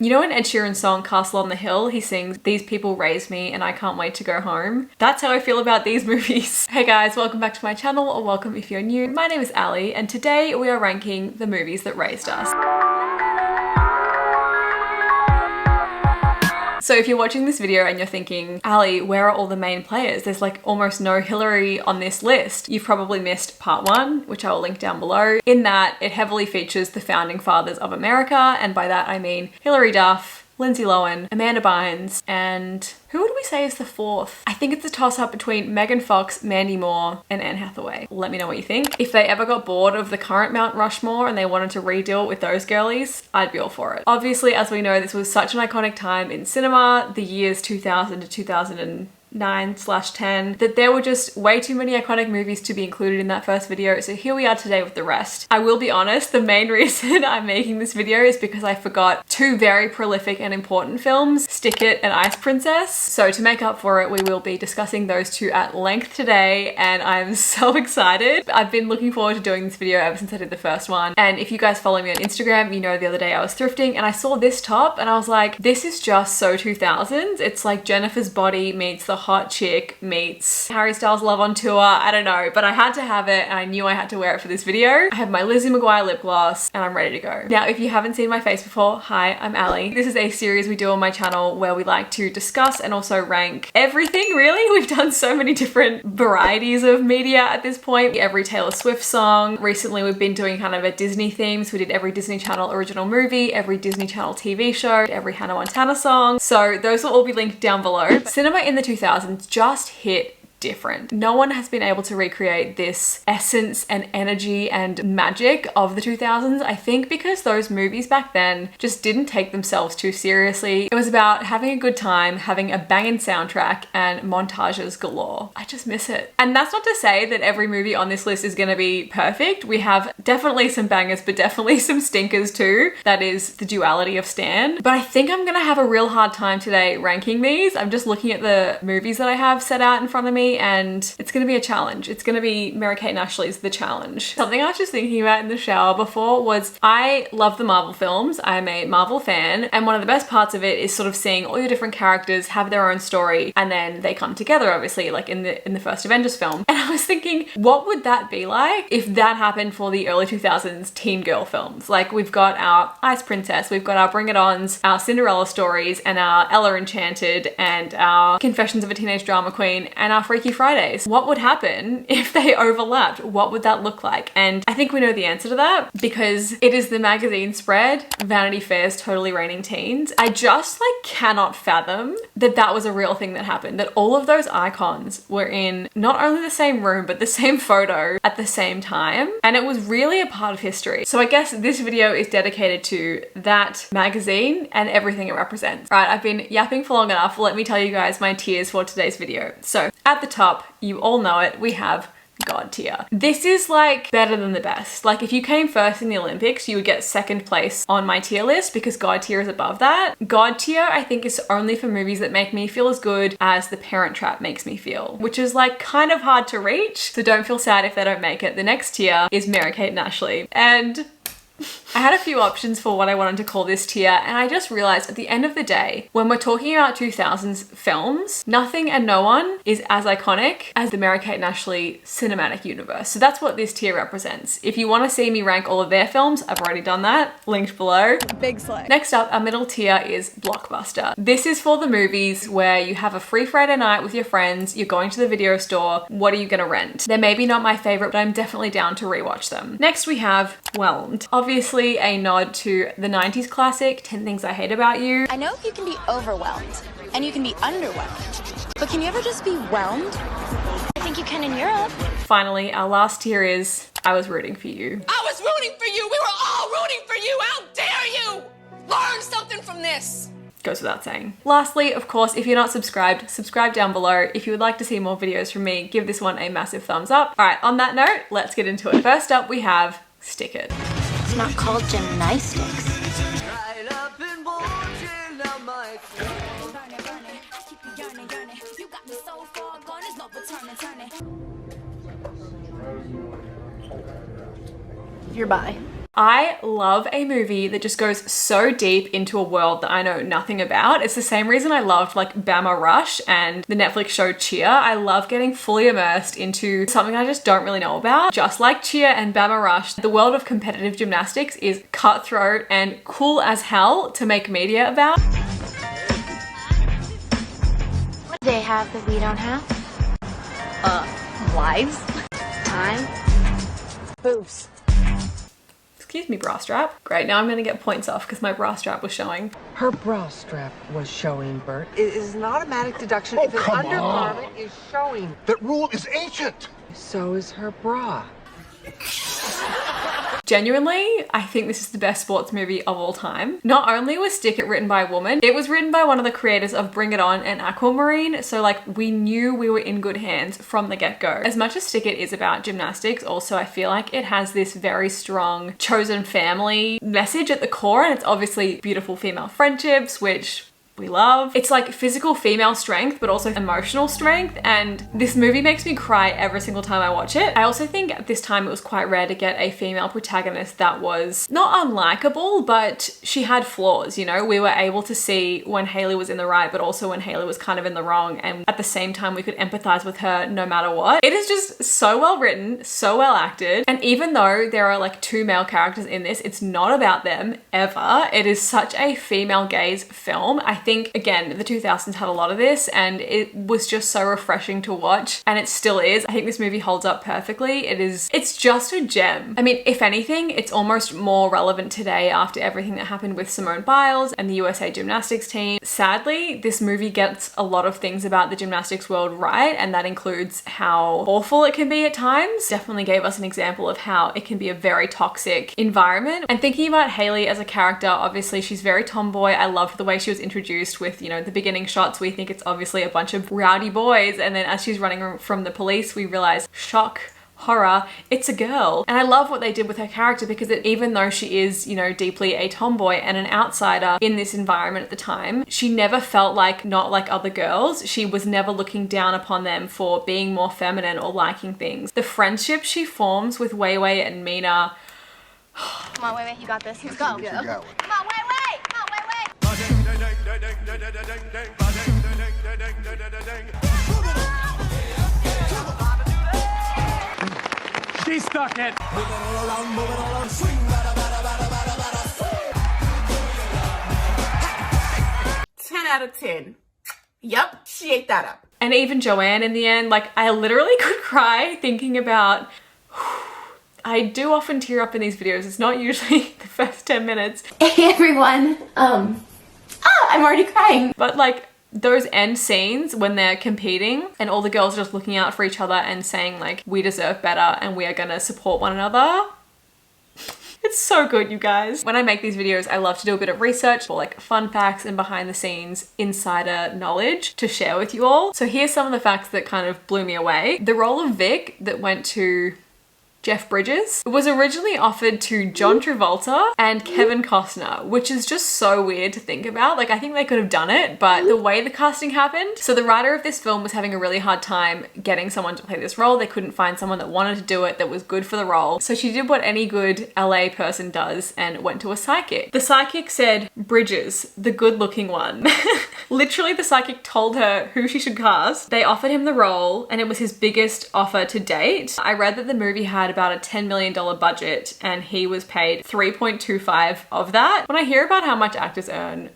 You know in Ed Sheeran's song Castle on the Hill, he sings, "These people raised me and I can't wait to go home." That's how I feel about these movies. Hey guys, welcome back to my channel, or welcome if you're new. My name is Ali and today we are ranking the movies that raised us. So if you're watching this video and you're thinking, Ali, where are all the main players? There's like almost no Hilary on this list. You've probably missed part 1, which I will link down below. In that, it heavily features the founding fathers of America, and by that I mean Hilary Duff, Lindsay Lohan, Amanda Bynes, and who would we say is the 4th? I think it's a toss-up between Megan Fox, Mandy Moore, and Anne Hathaway. Let me know what you think. If they ever got bored of the current Mount Rushmore and they wanted to redeal it with those girlies, I'd be all for it. Obviously, as we know, this was such an iconic time in cinema, the years 2000 to 2009/10, that there were just way too many iconic movies to be included in that first video, so here we are today with the rest. I will be honest, the main reason I'm making this video is because I forgot 2 very prolific and important films, Stick It and Ice Princess. So to make up for it, we will be discussing those 2 at length today, and I'm so excited. I've been looking forward to doing this video ever since I did the first one, and if you guys follow me on Instagram, you know the other day I was thrifting and I saw this top and I was like, this is just so 2000s. It's like Jennifer's Body meets the hot chick meets Harry Styles Love on Tour. I don't know, but I had to have it and I knew I had to wear it for this video. I have my Lizzie McGuire lip gloss and I'm ready to go. Now, if you haven't seen my face before, hi, I'm Ali. This is a series we do on my channel where we like to discuss and also rank everything, really. We've done so many different varieties of media at this point. Every Taylor Swift song. Recently, we've been doing kind of a Disney theme. So we did every Disney Channel original movie, every Disney Channel TV show, every Hannah Montana song. So those will all be linked down below. Cinema in the 2000s just hit different. No one has been able to recreate this essence and energy and magic of the 2000s, I think, because those movies back then just didn't take themselves too seriously. It was about having a good time, having a banging soundtrack, and montages galore. I just miss it. And that's not to say that every movie on this list is gonna be perfect. We have definitely some bangers, but definitely some stinkers too. That is the duality of Stan. But I think I'm gonna have a real hard time today ranking these. I'm just looking at the movies that I have set out in front of me, and it's gonna be a challenge. It's gonna be Mary-Kate and Ashley's The Challenge. Something I was just thinking about in the shower before was I love the Marvel films. I'm a Marvel fan, and one of the best parts of it is sort of seeing all your different characters have their own story and then they come together, obviously, like in the first Avengers film. And I was thinking, what would that be like if that happened for the early 2000s teen girl films? Like, we've got our Ice Princess, we've got our Bring It Ons, our Cinderella stories, and our Ella Enchanted, and our Confessions of a Teenage Drama Queen, and our Freaky Fridays. What would happen if they overlapped? What would that look like? And I think we know the answer to that because it is the magazine spread, Vanity Fair's Totally Raining Teens. I just like cannot fathom that that was a real thing that happened, that all of those icons were in not only the same room, but the same photo at the same time. And it was really a part of history. So I guess this video is dedicated to that magazine and everything it represents. All right, I've been yapping for long enough. Let me tell you guys my tiers for today's video. So at the top, you all know it, we have God tier. This is like better than the best. Like, if you came first in the Olympics, you would get 2nd place on my tier list because God tier is above that. God tier, I think, is only for movies that make me feel as good as The Parent Trap makes me feel, which is like kind of hard to reach. So don't feel sad if they don't make it. The next tier is Mary-Kate and Ashley. And I had a few options for what I wanted to call this tier, and I just realized at the end of the day, when we're talking about 2000s films, nothing and no one is as iconic as the Mary-Kate and Ashley cinematic universe. So that's what this tier represents. If you want to see me rank all of their films, I've already done that, linked below. Big slay. Next up, our middle tier is Blockbuster. This is for the movies where you have a free Friday night with your friends, you're going to the video store, what are you gonna rent? They're maybe not my favorite, but I'm definitely down to rewatch them. Next we have Whelmed. Obviously a nod to the 90s classic, 10 Things I Hate About You. I know you can be overwhelmed and you can be underwhelmed, but can you ever just be whelmed? I think you can in Europe. Finally, our last tier is I Was Rooting for You. I was rooting for you! We were all rooting for you! How dare you! Learn something from this! Goes without saying. Lastly, of course, if you're not subscribed, subscribe down below. If you would like to see more videos from me, give this one a massive thumbs up. All right, on that note, let's get into it. First up, we have Stick It. It's not called gymnastics. You're bi. I love a movie that just goes so deep into a world that I know nothing about. It's the same reason I loved like Bama Rush and the Netflix show Cheer. I love getting fully immersed into something I just don't really know about. Just like Cheer and Bama Rush, the world of competitive gymnastics is cutthroat and cool as hell to make media about. What do they have that we don't have? Lives. Time. Boobs. Excuse me, bra strap. Great, now I'm gonna get points off because my bra strap was showing. Her bra strap was showing, Bert. It is an automatic deduction if an undergarment is showing. That rule is ancient. So is her bra. Genuinely, I think this is the best sports movie of all time. Not only was Stick It written by a woman, it was written by one of the creators of Bring It On and Aquamarine, so like we knew we were in good hands from the get-go. As much as Stick It is about gymnastics, also I feel like it has this very strong chosen family message at the core, and it's obviously beautiful female friendships, which we love. It's like physical female strength, but also emotional strength. And this movie makes me cry every single time I watch it. I also think at this time it was quite rare to get a female protagonist that was not unlikable, but she had flaws, you know? We were able to see when Hayley was in the right, but also when Hayley was kind of in the wrong. And at the same time, we could empathize with her no matter what. It is just so well written, so well acted. And even though there are like 2 male characters in this, it's not about them ever. It is such a female gaze film. I think, again, the 2000s had a lot of this and it was just so refreshing to watch, and it still is. I think this movie holds up perfectly. It's just a gem. I mean, if anything, it's almost more relevant today after everything that happened with Simone Biles and the USA gymnastics team. Sadly, this movie gets a lot of things about the gymnastics world right, and that includes how awful it can be at times. Definitely gave us an example of how it can be a very toxic environment. And thinking about Hayley as a character, obviously she's very tomboy. I loved the way she was introduced with, you know, the beginning shots. We think it's obviously a bunch of rowdy boys, and then as she's running from the police, we realize, shock, horror, it's a girl. And I love what they did with her character, because even though she is, you know, deeply a tomboy and an outsider in this environment at the time, she never felt like not like other girls. She was never looking down upon them for being more feminine or liking things. The friendship she forms with Wei Wei and Mina. Come on, Wei, you got this. Let's go. Come on, Wei. Come on, Wei. She stuck it. 10 out of 10. Yep, she ate that up. And even Joanne in the end, like I literally could cry thinking about. I do often tear up in these videos. It's not usually the first 10 minutes. Hey everyone. I'm already crying. But like those end scenes when they're competing and all the girls are just looking out for each other and saying like, we deserve better and we are gonna support one another. It's so good, you guys. When I make these videos, I love to do a bit of research for like fun facts and behind the scenes insider knowledge to share with you all. So here's some of the facts that kind of blew me away. The role of Vic that went to Jeff Bridges was originally offered to John Travolta and Kevin Costner, which is just so weird to think about. Like, I think they could have done it, but the way the casting happened. So the writer of this film was having a really hard time getting someone to play this role. They couldn't find someone that wanted to do it, that was good for the role. So she did what any good LA person does and went to a psychic. The psychic said, Bridges, the good looking one. Literally, the psychic told her who she should cast. They offered him the role and it was his biggest offer to date. I read that the movie had about a $10 million budget and he was paid 3.25 of that. When I hear about how much actors earn,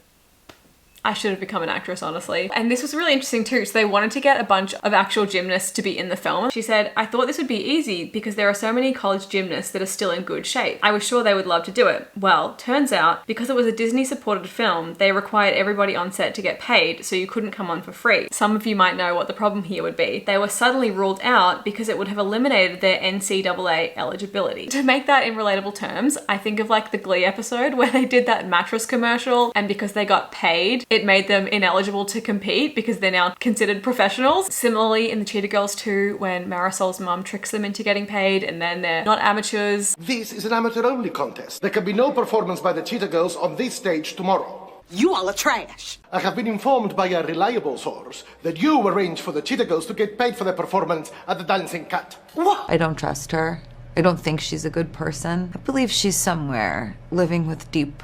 I should have become an actress, honestly. And this was really interesting too. So they wanted to get a bunch of actual gymnasts to be in the film. She said, I thought this would be easy because there are so many college gymnasts that are still in good shape. I was sure they would love to do it. Well, turns out because it was a Disney supported film, they required everybody on set to get paid, so you couldn't come on for free. Some of you might know what the problem here would be. They were suddenly ruled out because it would have eliminated their NCAA eligibility. To make that in relatable terms, I think of like the Glee episode where they did that mattress commercial, and because they got paid, it made them ineligible to compete because they're now considered professionals. Similarly in the Cheetah Girls 2, when Marisol's mum tricks them into getting paid and then they're not amateurs. This is an amateur-only contest. There can be no performance by the Cheetah Girls on this stage tomorrow. You all are trash. I have been informed by a reliable source that you arranged for the Cheetah Girls to get paid for their performance at the Dancing Cat. What? I don't trust her. I don't think she's a good person. I believe she's somewhere living with deep,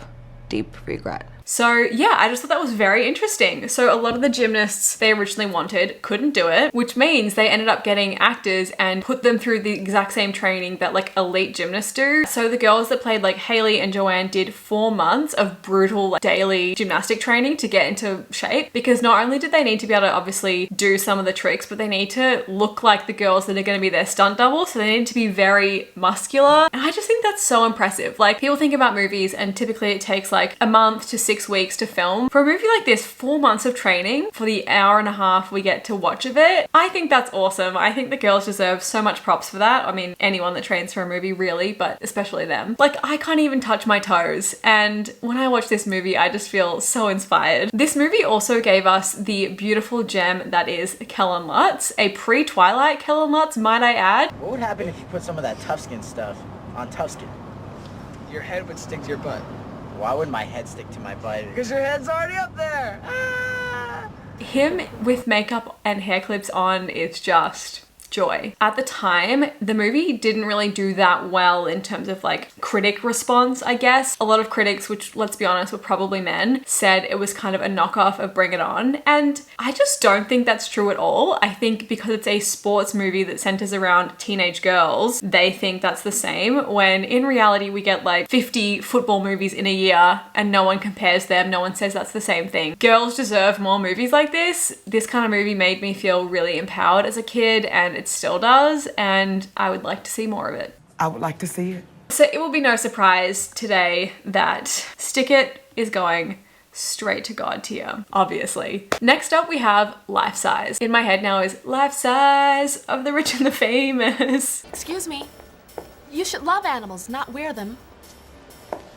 deep regret. So yeah, I just thought that was very interesting. So a lot of the gymnasts they originally wanted couldn't do it, which means they ended up getting actors and put them through the exact same training that like elite gymnasts do. So the girls that played like Haley and Joanne did 4 months of brutal like, daily gymnastic training to get into shape, because not only did they need to be able to obviously do some of the tricks, but they need to look like the girls that are going to be their stunt double. So they need to be very muscular. And I just think that's so impressive. Like people think about movies and typically it takes like a month to 6 weeks to film. For a movie like this, 4 months of training for the hour and a half we get to watch of it, I think that's awesome. I think the girls deserve so much props for that. I mean, anyone that trains for a movie really, but especially them. Like I can't even touch my toes. And when I watch this movie, I just feel so inspired. This movie also gave us the beautiful gem that is Kellen Lutz, a pre-Twilight Kellen Lutz, might I add. What would happen if you put some of that tough skin stuff on tough skin? Your head would stick to your butt. Why would my head stick to my butt? Because your head's already up there. Ah! Him with makeup and hair clips on is just joy. At the time, the movie didn't really do that well in terms of like critic response, I guess. A lot of critics, which let's be honest were probably men, said it was kind of a knockoff of Bring It On. And I just don't think that's true at all. I think because it's a sports movie that centers around teenage girls, they think that's the same, when in reality we get like 50 football movies in a year and no one compares them. No one says that's the same thing. Girls deserve more movies like this. This kind of movie made me feel really empowered as a kid, and it still does, and I would like to see more of it. I would like to see it. So it will be no surprise today that Stick It is going straight to God tier, obviously. Next up we have Life Size. In my head now is Life Size of the Rich and the Famous. Excuse me. You should love animals, not wear them.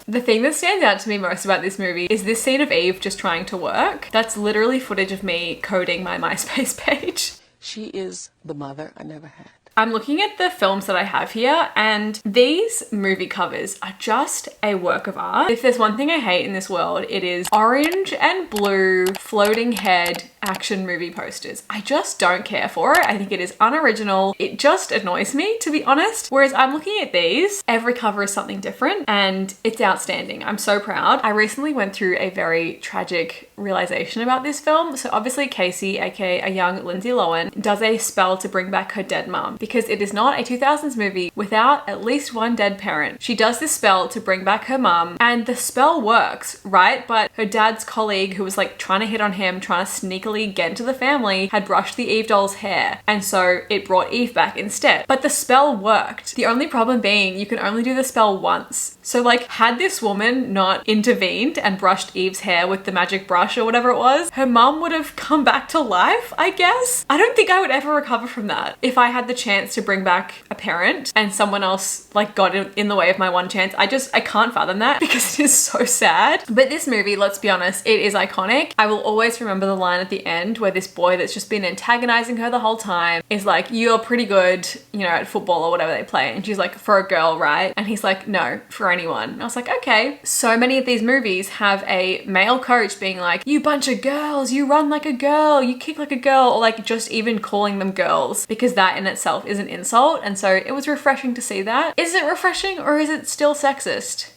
The thing that stands out to me most about this movie is this scene of Eve just trying to work. That's literally footage of me coding my MySpace page. She is the mother I never had. I'm looking at the films that I have here, and these movie covers are just a work of art. If there's one thing I hate in this world, it is orange and blue floating head action movie posters. I just don't care for it. I think it is unoriginal. It just annoys me, to be honest. Whereas I'm looking at these, every cover is something different and it's outstanding. I'm so proud. I recently went through a very tragic realization about this film. So obviously Casey, aka a young Lindsay Lohan, does a spell to bring back her dead mum, because it is not a 2000s movie without at least one dead parent. She does this spell to bring back her mum, and the spell works, right? But her dad's colleague, who was like trying to hit on him, trying to sneakily get into the family, had brushed the Eve doll's hair, and so it brought Eve back instead. But the spell worked. The only problem being you can only do the spell once. So like, had this woman not intervened and brushed Eve's hair with the magic brush or whatever it was, her mum would have come back to life, I guess. I don't think I would ever recover from that. If I had the chance to bring back a parent and someone else like got in the way of my one chance, I can't fathom that, because it is so sad. But this movie, let's be honest, it is iconic. I will always remember the line at the end where this boy that's just been antagonizing her the whole time is like, you're pretty good, you know, at football or whatever they play. And she's like, for a girl, right? And he's like, no, for anyone. And I was like, okay. So many of these movies have a male coach being like, you bunch of girls, you run like a girl, you kick like a girl, or like just even calling them girls, because that in itself is an insult. And so it was refreshing to see that. Is it refreshing or is it still sexist?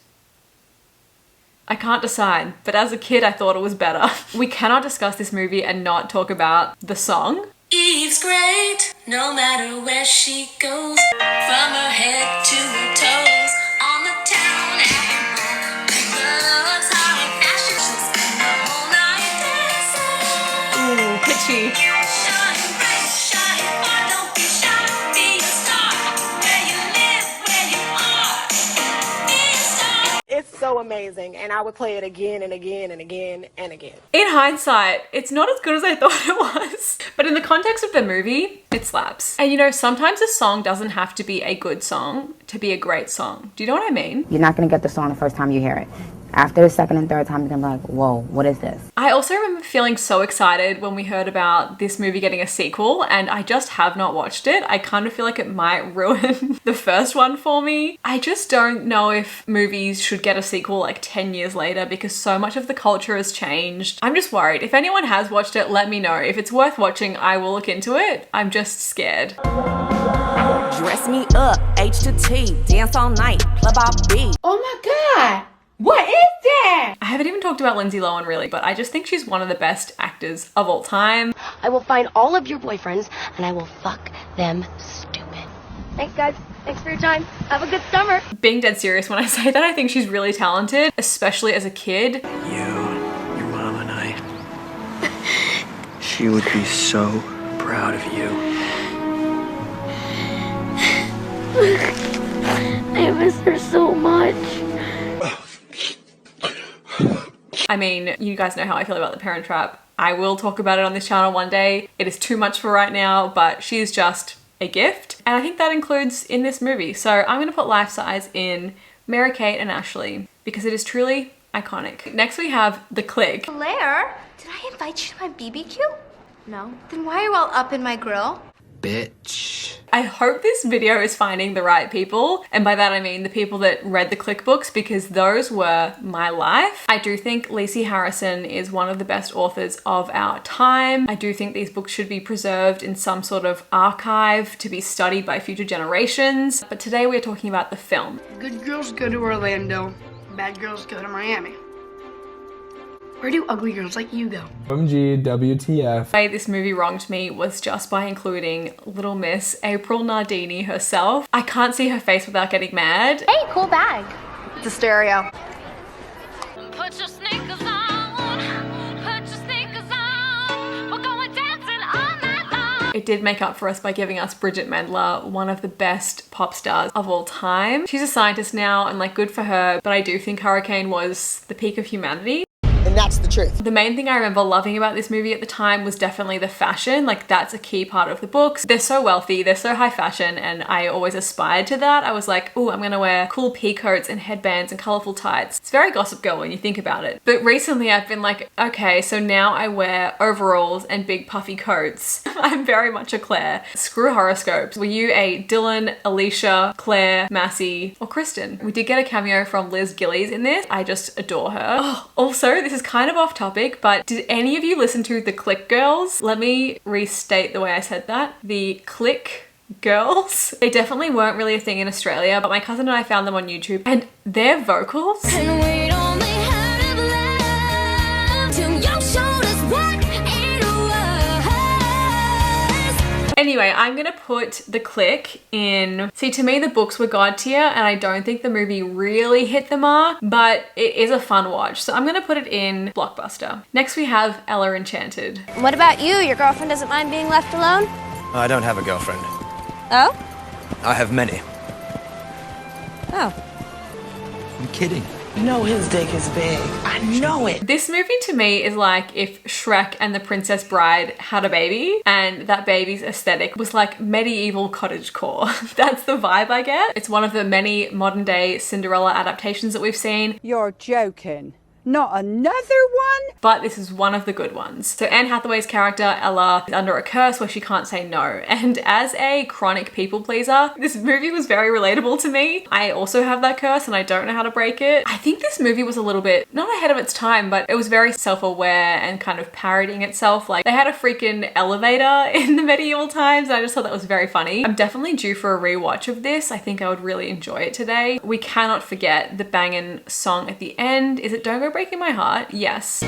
I can't decide, but as a kid I thought it was better. We cannot discuss this movie and not talk about the song. Eve's great, no matter where she goes, from her head to her toes, on the town and home. Loves how in fashion, she'll spend the whole night dancing. Ooh, pitchy. Shine bright, shine far, don't be shy, be a star. Where you live, where you are, be a star. It's so amazing, and I would play it again and again and again and again. In hindsight, it's not as good as I thought it was. But in the context of the movie, it slaps. And you know, sometimes a song doesn't have to be a good song to be a great song. Do you know what I mean? You're not gonna get the song the first time you hear it. After the second and third time, you're gonna be like, whoa, what is this? I also remember feeling so excited when we heard about this movie getting a sequel, and I just have not watched it. I kind of feel like it might ruin the first one for me. I just don't know if movies should get a sequel like 10 years later, because so much of the culture has changed. I'm just worried. If anyone has watched it, let me know. If it's worth watching, I will look into it. I'm just scared. Dress me up, H to T, dance all night, club all B. Oh my God, what is that? I haven't even talked about Lindsay Lohan really, but I just think she's one of the best actors of all time. I will find all of your boyfriends and I will fuck them stupid. Thanks, guys. Thanks for your time. Have a good summer. Being dead serious when I say that, I think she's really talented, especially as a kid. Your mom and I. She would be so proud of you. I miss her so much. I mean, you guys know how I feel about The Parent Trap. I will talk about it on this channel one day. It is too much for right now, but she's just a gift. And I think that includes in this movie. So I'm gonna put life size in Mary-Kate and Ashley because it is truly iconic. Next we have the Clique. Blair, did I invite you to my BBQ? No. Then why are you all up in my grill? Bitch. I hope this video is finding the right people. And by that I mean the people that read the Clique books, because those were my life. I do think Lacey Harrison is one of the best authors of our time. I do think these books should be preserved in some sort of archive to be studied by future generations. But today we're talking about the film. Good girls go to Orlando, bad girls go to Miami. Where do ugly girls like you go? OMG, WTF. The way this movie wronged me was just by including Little Miss April Nardini herself. I can't see her face without getting mad. Hey, cool bag. It's a stereo. Put your sneakers on, put your sneakers on, we're going dancing all night long. It did make up for us by giving us Bridget Mendler, one of the best pop stars of all time. She's a scientist now and like good for her, but I do think Hurricane was the peak of humanity. And that's the truth. The main thing I remember loving about this movie at the time was definitely the fashion. Like that's a key part of the books. They're so wealthy, they're so high fashion, and I always aspired to that. I was like, oh, I'm gonna wear cool pea coats and headbands and colorful tights. It's very Gossip Girl when you think about it. But recently I've been like, okay, so now I wear overalls and big puffy coats. I'm very much a Claire. Screw horoscopes. Were you a Dylan, Alicia, Claire, Massey, or Kristen? We did get a cameo from Liz Gillies in this. I just adore her. Oh, also, this is kind of off topic, but did any of you listen to the Clique Girls? Let me restate the way I said that. The Clique Girls. They definitely weren't really a thing in Australia, but my cousin and I found them on YouTube, and their vocals. Anyway, I'm gonna put the Clique in. See, to me the books were god tier and I don't think the movie really hit the mark, but it is a fun watch. So I'm gonna put it in Blockbuster. Next we have Ella Enchanted. What about you? Your girlfriend doesn't mind being left alone? I don't have a girlfriend. Oh? I have many. Oh. I'm kidding. You know his dick is big. I know it. This movie to me is like if Shrek and the Princess Bride had a baby and that baby's aesthetic was like medieval cottagecore. That's the vibe I get. It's one of the many modern day Cinderella adaptations that we've seen. You're joking. Not another one? But this is one of the good ones. So Anne Hathaway's character, Ella, is under a curse where she can't say no. And as a chronic people pleaser, this movie was very relatable to me. I also have that curse and I don't know how to break it. I think this movie was a little bit, not ahead of its time, but it was very self-aware and kind of parodying itself. Like they had a freaking elevator in the medieval times and I just thought that was very funny. I'm definitely due for a rewatch of this. I think I would really enjoy it today. We cannot forget the banging song at the end. Is it Don't Go Breaking My Heart? Yes.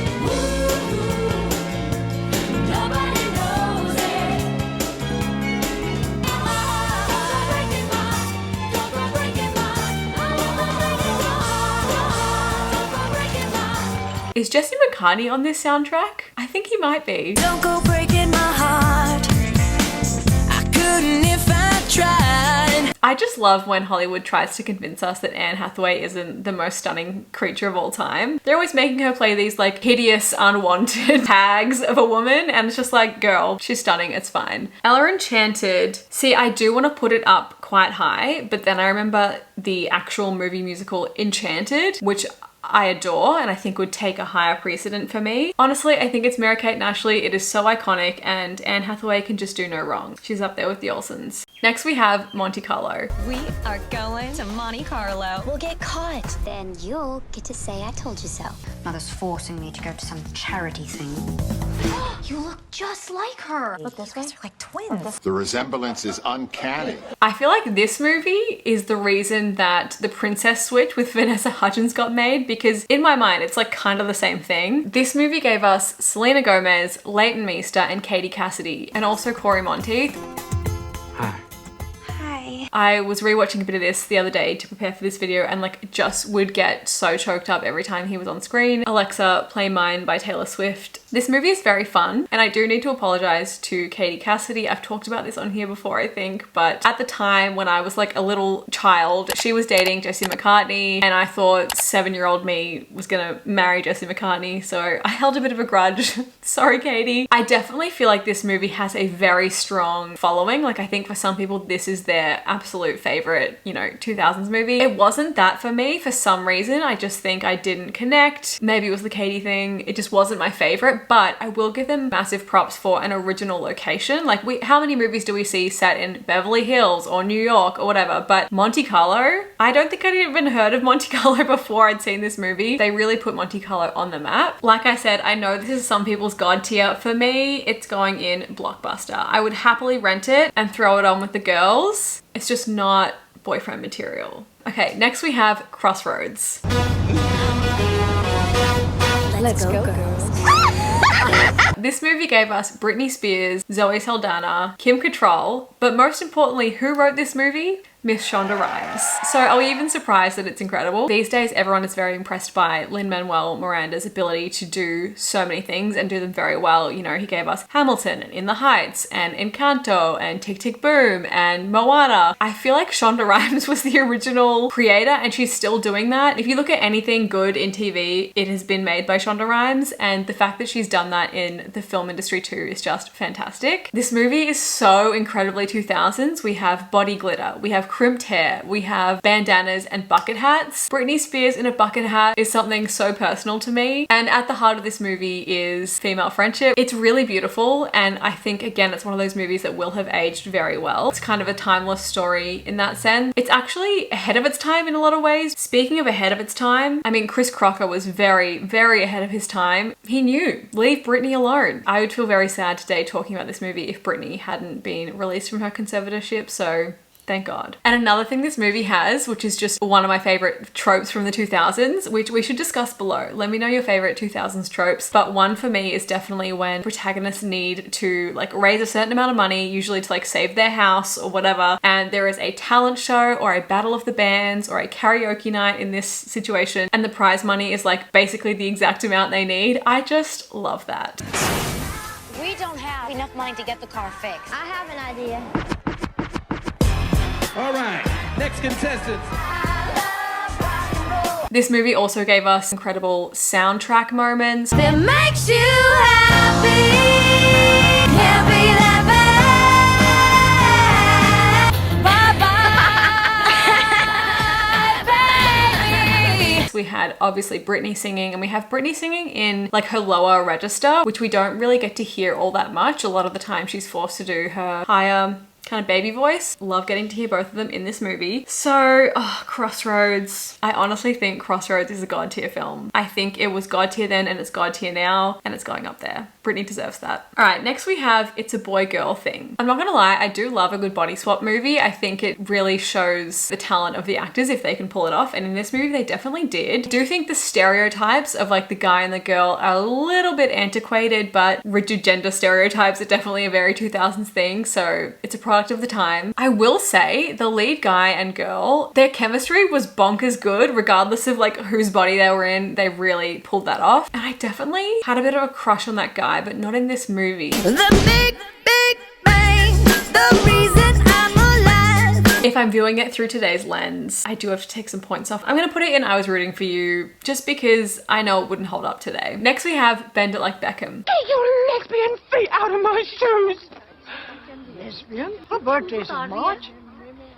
Is Jesse McCartney on this soundtrack? I think he might be. Don't go breaking my heart. I couldn't if I tried. I just love when Hollywood tries to convince us that Anne Hathaway isn't the most stunning creature of all time. They're always making her play these like hideous, unwanted tags of a woman and it's just like, girl, she's stunning, it's fine. Ella Enchanted. See, I do want to put it up quite high, but then I remember the actual movie musical Enchanted, which I adore and I think would take a higher precedent for me. Honestly, I think it's Mary-Kate and Ashley. It is so iconic and Anne Hathaway can just do no wrong. She's up there with the Olsens. Next we have Monte Carlo. We are going to Monte Carlo. We'll get caught. Then you'll get to say I told you so. Mother's forcing me to go to some charity thing. You look just like her. Look this way. You're like twins. The resemblance is uncanny. I feel like this movie is the reason that The Princess Switch with Vanessa Hudgens got made, because in my mind, it's like kind of the same thing. This movie gave us Selena Gomez, Leighton Meester, and Katie Cassidy, and also Corey Monteith. Hi. I was rewatching a bit of this the other day to prepare for this video and like just would get so choked up every time he was on screen. Alexa, play Mine by Taylor Swift. This movie is very fun, and I do need to apologize to Katie Cassidy. I've talked about this on here before, I think, but at the time when I was like a little child, she was dating Jesse McCartney, and I thought 7-year-old me was gonna marry Jesse McCartney, so I held a bit of a grudge. Sorry, Katie. I definitely feel like this movie has a very strong following. Like, I think for some people, this is their absolute favorite, you know, 2000s movie. It wasn't that for me for some reason. I just think I didn't connect. Maybe it was the Katie thing. It just wasn't my favorite. But I will give them massive props for an original location. Like, how many movies do we see set in Beverly Hills or New York or whatever? But Monte Carlo, I don't think I'd even heard of Monte Carlo before I'd seen this movie. They really put Monte Carlo on the map. Like I said, I know this is some people's god tier. For me, it's going in Blockbuster. I would happily rent it and throw it on with the girls. It's just not boyfriend material. Okay, next we have Crossroads. Let's go, girls. This movie gave us Britney Spears, Zoe Saldana, Kim Cattrall, but most importantly, who wrote this movie? Miss Shonda Rhimes. So are we even surprised that it's incredible? These days, everyone is very impressed by Lin-Manuel Miranda's ability to do so many things and do them very well. You know, he gave us Hamilton and In the Heights and Encanto and Tick Tick Boom and Moana. I feel like Shonda Rhimes was the original creator and she's still doing that. If you look at anything good in TV, it has been made by Shonda Rhimes, and the fact that she's done that in the film industry too is just fantastic. This movie is so incredibly 2000s. We have body glitter, we have crimped hair, we have bandanas and bucket hats. Britney Spears in a bucket hat is something so personal to me, and at the heart of this movie is female friendship. It's really beautiful, and I think again it's one of those movies that will have aged very well. It's kind of a timeless story in that sense. It's actually ahead of its time in a lot of ways. Speaking of ahead of its time, I mean, Chris Crocker was very, very ahead of his time. He knew, leave Britney alone. I would feel very sad today talking about this movie if Britney hadn't been released from her conservatorship, so thank God. And another thing this movie has, which is just one of my favorite tropes from the 2000s, which we should discuss below. Let me know your favorite 2000s tropes. But one for me is definitely when protagonists need to like raise a certain amount of money, usually to like save their house or whatever. And there is a talent show or a battle of the bands or a karaoke night in this situation. And the prize money is like basically the exact amount they need. I just love that. We don't have enough money to get the car fixed. I have an idea. All right, next contestants. This movie also gave us incredible soundtrack moments. That makes you happy. Can't be that bad. Bye bye, baby. We had obviously Britney singing, and we have Britney singing in like her lower register, which we don't really get to hear all that much. A lot of the time she's forced to do her higher kind of baby voice. Love getting to hear both of them in this movie. So, Crossroads. I honestly think Crossroads is a god tier film. I think it was god tier then and it's god tier now, and it's going up there. Britney deserves that. All right, next we have It's a Boy Girl Thing. I'm not gonna lie, I do love a good body swap movie. I think it really shows the talent of the actors if they can pull it off, and in this movie they definitely did. I do think the stereotypes of like the guy and the girl are a little bit antiquated, but rigid gender stereotypes are definitely a very 2000s thing, so it's a product of the time. I will say the lead guy and girl, their chemistry was bonkers good regardless of like whose body they were in. They really pulled that off, and I definitely had a bit of a crush on that guy, but not in this movie. The big bang, the reason I'm alive. If I'm viewing it through today's lens, I do have to take some points off. I'm gonna put it in I Was Rooting For You just because I know it wouldn't hold up today. Next we have Bend It Like Beckham. Get your lesbian feet out of my shoes! Lesbian? Her birthday's in March.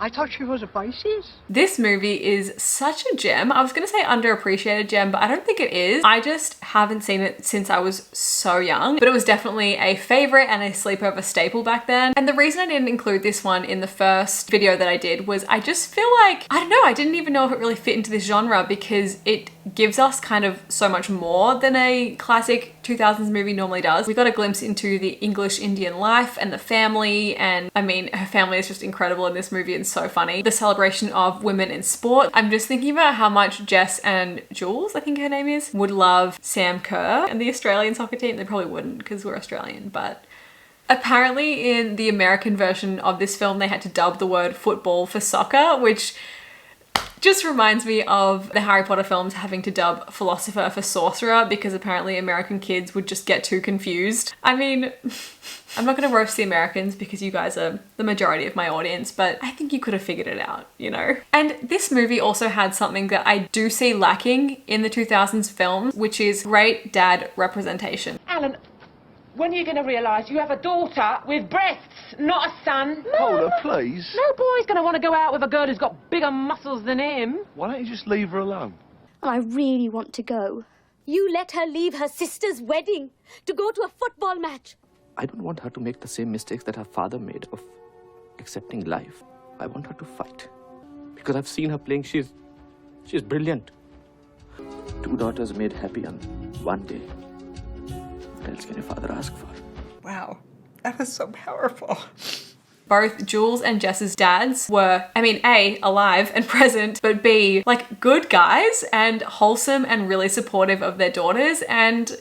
I thought she was a Pisces. This movie is such a gem. I was gonna say underappreciated gem, but I don't think it is. I just haven't seen it since I was so young, but it was definitely a favorite and a sleepover staple back then. And the reason I didn't include this one in the first video that I did was I just feel like, I don't know, I didn't even know if it really fit into this genre because it gives us kind of so much more than a classic 2000s movie normally does. We got a glimpse into the English Indian life and the family, and I mean, her family is just incredible in this movie and so funny. The celebration of women in sport. I'm just thinking about how much Jess and Jules, I think her name is, would love Sam Kerr and the Australian soccer team. They probably wouldn't because we're Australian, but apparently in the American version of this film, they had to dub the word football for soccer, which just reminds me of the Harry Potter films having to dub philosopher for sorcerer because apparently American kids would just get too confused. I mean, I'm not gonna roast the Americans because you guys are the majority of my audience, but I think you could have figured it out, you know? And this movie also had something that I do see lacking in the 2000s films, which is great dad representation. Alan, when are you going to realise you have a daughter with breasts, not a son? Paula, please. No boy's going to want to go out with a girl who's got bigger muscles than him. Why don't you just leave her alone? I really want to go. You let her leave her sister's wedding to go to a football match. I don't want her to make the same mistakes that her father made of accepting life. I want her to fight. Because I've seen her playing. She's brilliant. 2 daughters made happy on one day. What else can your father ask for? Wow, that was so powerful. Both Jules and Jess's dads were, I mean, A, alive and present, but B, like good guys and wholesome and really supportive of their daughters, and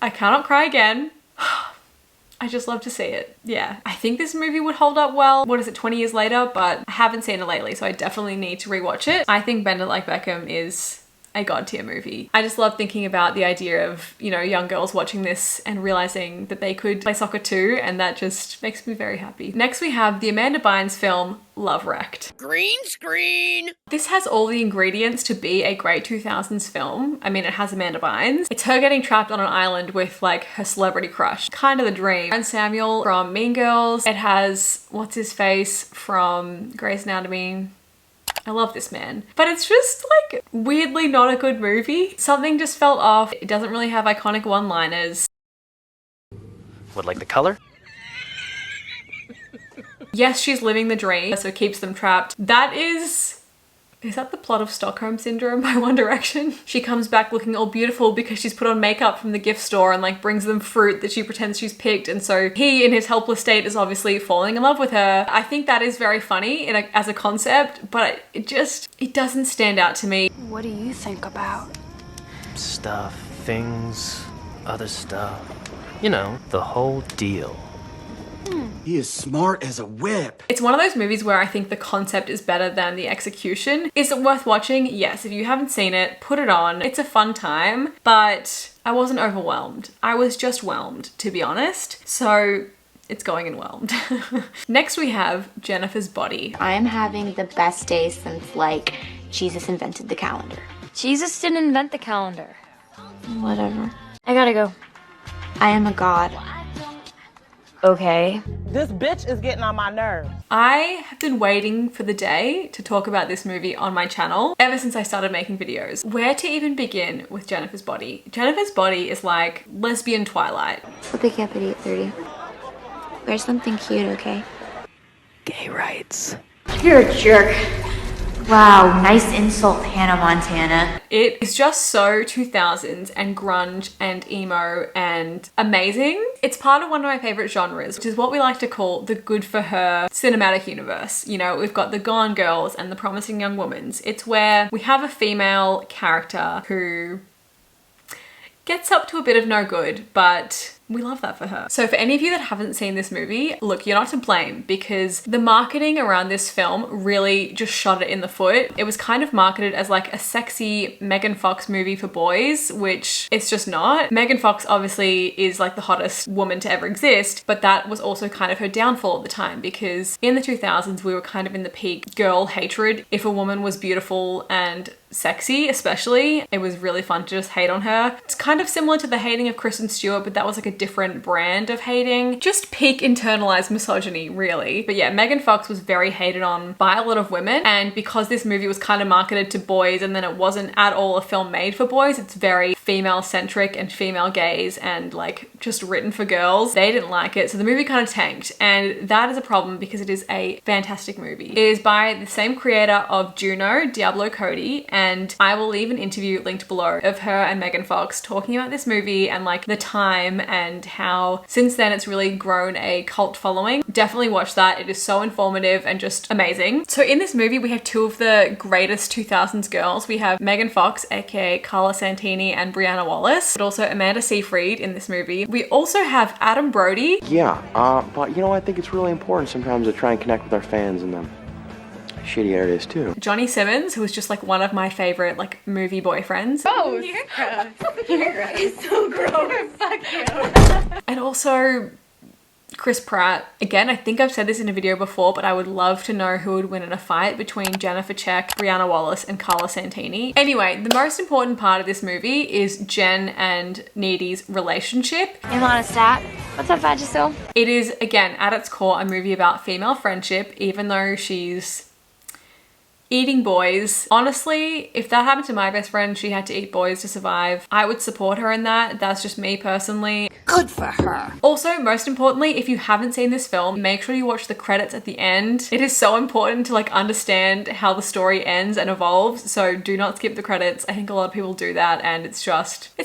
I cannot cry again. I just love to see it. Yeah, I think this movie would hold up well. What is it, 20 years later? But I haven't seen it lately, so I definitely need to rewatch it. I think Bend It Like Beckham is a god tier movie. I just love thinking about the idea of, you know, young girls watching this and realizing that they could play soccer too, and that just makes me very happy. Next we have the Amanda Bynes film, Lovewrecked. Green screen! This has all the ingredients to be a great 2000s film. I mean, it has Amanda Bynes. It's her getting trapped on an island with like her celebrity crush. Kind of the dream. And Samuel from Mean Girls. It has, what's his face from Grey's Anatomy. I love this man. But it's just like weirdly not a good movie. Something just felt off. It doesn't really have iconic one-liners. What, like the color? Yes, she's living the dream, so it keeps them trapped. That is that the plot of Stockholm Syndrome by One Direction? She comes back looking all beautiful because she's put on makeup from the gift store and like brings them fruit that she pretends she's picked, and so he in his helpless state is obviously falling in love with her. I think that is very funny as a concept, but it doesn't stand out to me. What do you think about? Stuff, things, other stuff. You know, the whole deal. He is smart as a whip. It's one of those movies where I think the concept is better than the execution. Is it worth watching? Yes. If you haven't seen it, put it on. It's a fun time, but I wasn't overwhelmed. I was just whelmed, to be honest. So it's going in whelmed. Next we have Jennifer's Body. I am having the best day since, like, Jesus invented the calendar. Jesus didn't invent the calendar. Whatever. I gotta go. I am a god. Okay. This bitch is getting on my nerves. I have been waiting for the day to talk about this movie on my channel ever since I started making videos. Where to even begin with Jennifer's Body? Jennifer's Body is like lesbian Twilight. We'll pick you up at 8:30. Wear something cute, okay? Gay rights. You're a jerk. Wow, nice insult, Hannah Montana. It is just so 2000s and grunge and emo and amazing. It's part of one of my favorite genres, which is what we like to call the good for her cinematic universe. You know, we've got the Gone Girls and the Promising Young Womans. It's where we have a female character who gets up to a bit of no good, but we love that for her. So for any of you that haven't seen this movie, look, you're not to blame because the marketing around this film really just shot it in the foot. It was kind of marketed as like a sexy Megan Fox movie for boys, which it's just not. Megan Fox obviously is like the hottest woman to ever exist, but that was also kind of her downfall at the time because in the 2000s we were kind of in the peak girl hatred. If a woman was beautiful and sexy, especially. It was really fun to just hate on her. It's kind of similar to the hating of Kristen Stewart, but that was like a different brand of hating. Just peak internalized misogyny, really. But yeah, Megan Fox was very hated on by a lot of women, and because this movie was kind of marketed to boys and then it wasn't at all a film made for boys, it's very female centric and female gaze and like just written for girls. They didn't like it, so the movie kind of tanked, and that is a problem because it is a fantastic movie. It is by the same creator of Juno, Diablo Cody, and I will leave an interview linked below of her and Megan Fox talking about this movie and like the time and how since then it's really grown a cult following. Definitely watch that. It is so informative and just amazing. So in this movie we have two of the greatest 2000s girls. We have Megan Fox, aka Carla Santini, and Brianna Wallace, but also Amanda Seyfried in this movie. We also have Adam Brody. Yeah, but you know, I think it's really important sometimes to try and connect with our fans in the shitty areas too. Johnny Simmons, who is just like one of my favorite like movie boyfriends. Oh, you're gross. You're gross. It's so gross. Fuck you. And also Chris Pratt. Again, I think I've said this in a video before, but I would love to know who would win in a fight between Jennifer Check, Brianna Wallace, and Carla Santini. Anyway, the most important part of this movie is Jen and Needy's relationship. You want a stat? What's up, Vagisil? It is, again, at its core, a movie about female friendship, even though she's eating boys. Honestly, if that happened to my best friend, she had to eat boys to survive, I would support her in that. That's just me personally. Good for her. Also, most importantly, if you haven't seen this film, make sure you watch the credits at the end. It is so important to like understand how the story ends and evolves, so do not skip the credits. I think a lot of people do that, and it's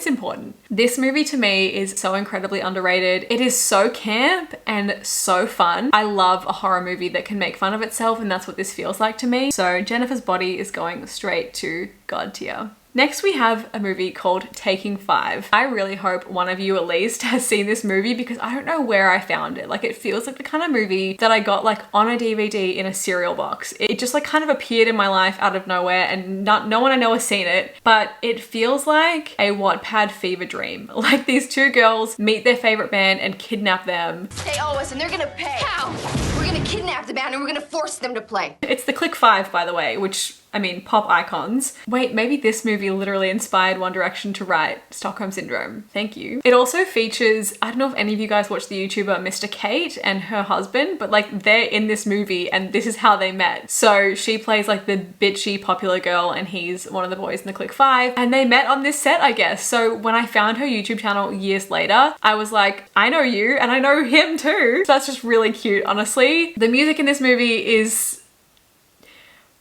important. This movie to me is so incredibly underrated. It is so camp and so fun. I love a horror movie that can make fun of itself, and that's what this feels like to me. So Jennifer's body is going straight to God tier. Next we have a movie called Taking 5. I really hope one of you at least has seen this movie because I don't know where I found it. Like, it feels like the kind of movie that I got like on a DVD in a cereal box. It just like kind of appeared in my life out of nowhere, and no one I know has seen it, but it feels like a Wattpad fever dream. Like, these two girls meet their favorite band and kidnap them. Hey, Otis, and they're gonna pay. How? We're gonna kidnap the band and we're gonna force them to play. It's the Clique 5, by the way, which, I mean, pop icons. Wait, maybe this movie literally inspired One Direction to write Stockholm Syndrome. Thank you. It also features, I don't know if any of you guys watch the YouTuber Mr. Kate and her husband, but like they're in this movie and this is how they met. So she plays like the bitchy popular girl and he's one of the boys in the Clique 5, and they met on this set, I guess. So when I found her YouTube channel years later, I was like, I know you and I know him too. So that's just really cute, honestly. The music in this movie is,